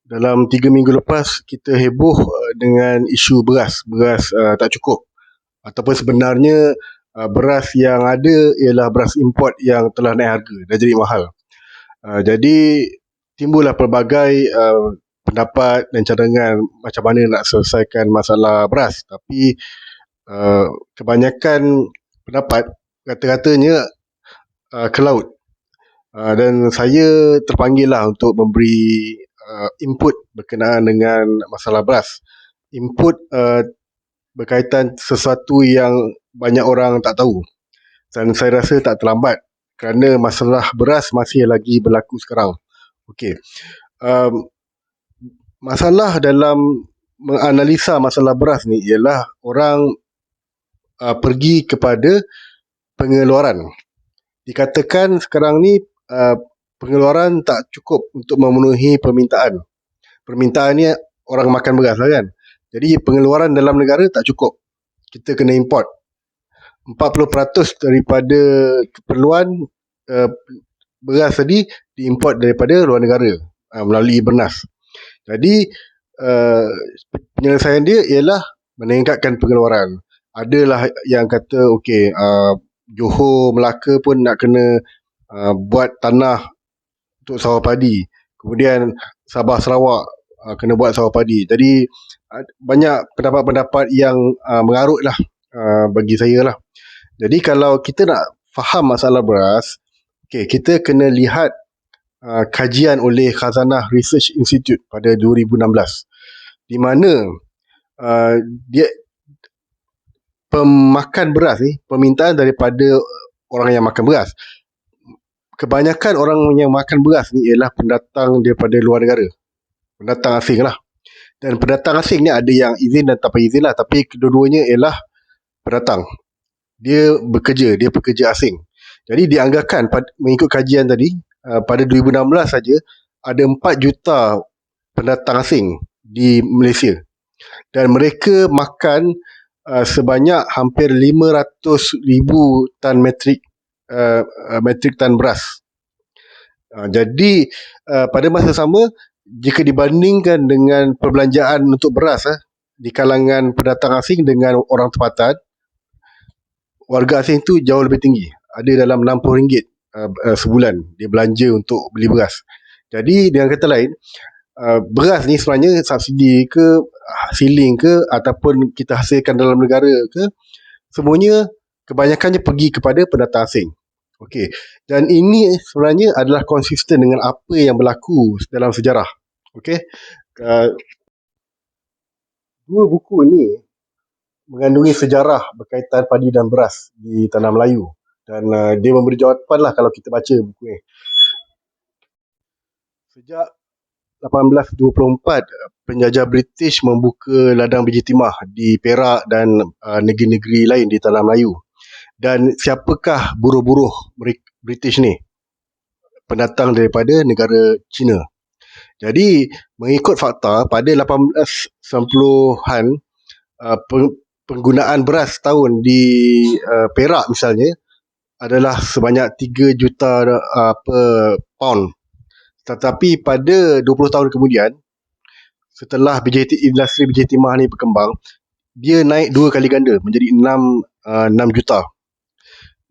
Dalam 3 minggu lepas kita heboh dengan isu beras tak cukup, ataupun sebenarnya beras yang ada ialah beras import yang telah naik harga, dah jadi mahal. Jadi timbullah pelbagai pendapat dan cadangan macam mana nak selesaikan masalah beras, tapi kebanyakan pendapat kata-katanya ke laut. Dan saya terpanggil lah untuk memberi input berkenaan dengan masalah beras. Input berkaitan sesuatu yang banyak orang tak tahu, dan saya rasa tak terlambat kerana masalah beras masih lagi berlaku sekarang. Okey, masalah dalam menganalisa masalah beras ni ialah orang pergi kepada pengeluaran. Dikatakan sekarang ni pengeluaran tak cukup untuk memenuhi permintaan. Permintaan ni orang makan beras lah kan. Jadi pengeluaran dalam negara tak cukup, kita kena import. 40% daripada keperluan beras tadi diimport daripada luar negara melalui Bernas. Jadi penyelesaian dia ialah meningkatkan pengeluaran. Adalah yang kata okey, Johor, Melaka pun nak kena buat tanah untuk sawah padi. Kemudian Sabah, Sarawak kena buat sawah padi. Jadi banyak pendapat-pendapat yang mengarut lah bagi saya lah. Jadi kalau kita nak faham masalah beras, kita kena lihat kajian oleh Khazanah Research Institute pada 2016, di mana dia pemakan beras ni, permintaan daripada orang yang makan beras, kebanyakan orang yang makan beras ni ialah pendatang daripada luar negara, pendatang asing lah. Dan pendatang asing ni ada yang izin dan tanpa izin lah, tapi kedua-duanya ialah pendatang. Dia bekerja, dia pekerja asing. Jadi dianggarkan mengikut kajian tadi, pada 2016 saja ada 4 juta pendatang asing di Malaysia, dan mereka makan sebanyak hampir 500,000 tan metrik tan beras. Jadi pada masa sama, jika dibandingkan dengan perbelanjaan untuk beras di kalangan pendatang asing dengan orang tempatan, warga asing tu jauh lebih tinggi. Ada dalam RM60 sebulan dia belanja untuk beli beras. Jadi dengan kata lain, beras ni sebenarnya subsidi ke, siling ke, ataupun kita hasilkan dalam negara ke, semuanya kebanyakannya pergi kepada pendatang asing. Okey, dan ini sebenarnya adalah konsisten dengan apa yang berlaku dalam sejarah. Okey, dua buku ni mengandungi sejarah berkaitan padi dan beras di tanah Melayu, dan dia memberi jawapan lah kalau kita baca buku ni. Sejak 1824, penjajah British membuka ladang biji timah di Perak dan negeri-negeri lain di tanah Melayu. Dan siapakah buruh-buruh British ni? Pendatang daripada negara China. Jadi mengikut fakta, pada 1890-an penggunaan beras tahun di Perak misalnya adalah sebanyak 3 juta per pound. Tetapi pada 20 tahun kemudian, setelah industri biji timah ni berkembang, dia naik 2 kali ganda menjadi 6 juta.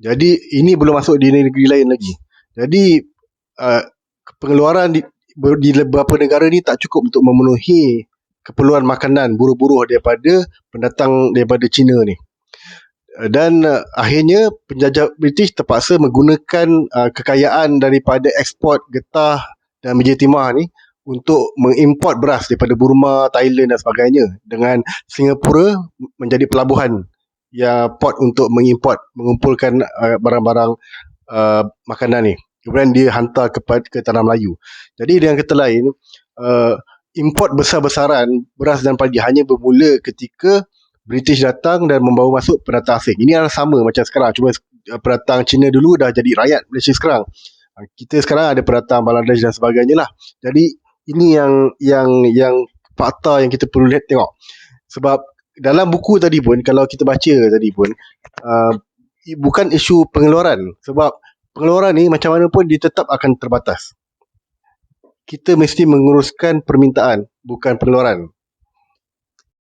Jadi ini belum masuk di negeri lain lagi. Jadi pengeluaran di beberapa negara ni tak cukup untuk memenuhi keperluan makanan buruh-buruh daripada pendatang daripada China ni. Dan akhirnya penjajah British terpaksa menggunakan kekayaan daripada ekspor getah dan biji timah ni untuk mengimport beras daripada Burma, Thailand dan sebagainya, dengan Singapura menjadi pelabuhan port untuk mengumpulkan barang-barang makanan ni. Kemudian dia hantar ke tanah Melayu. Jadi dengan kata lain, import besar-besaran beras dan padi hanya bermula ketika British datang dan membawa masuk pendatang asing. Ini adalah sama macam sekarang, cuma pendatang Cina dulu dah jadi rakyat Malaysia sekarang. Kita sekarang ada pendatang Bangladesh dan sebagainya lah. Jadi ini yang fakta yang kita perlu lihat tengok. Sebab dalam buku tadi pun, kalau kita baca tadi pun, bukan isu pengeluaran. Sebab pengeluaran ni macam mana pun dia tetap akan terbatas. kita mesti menguruskan permintaan bukan pengeluaran.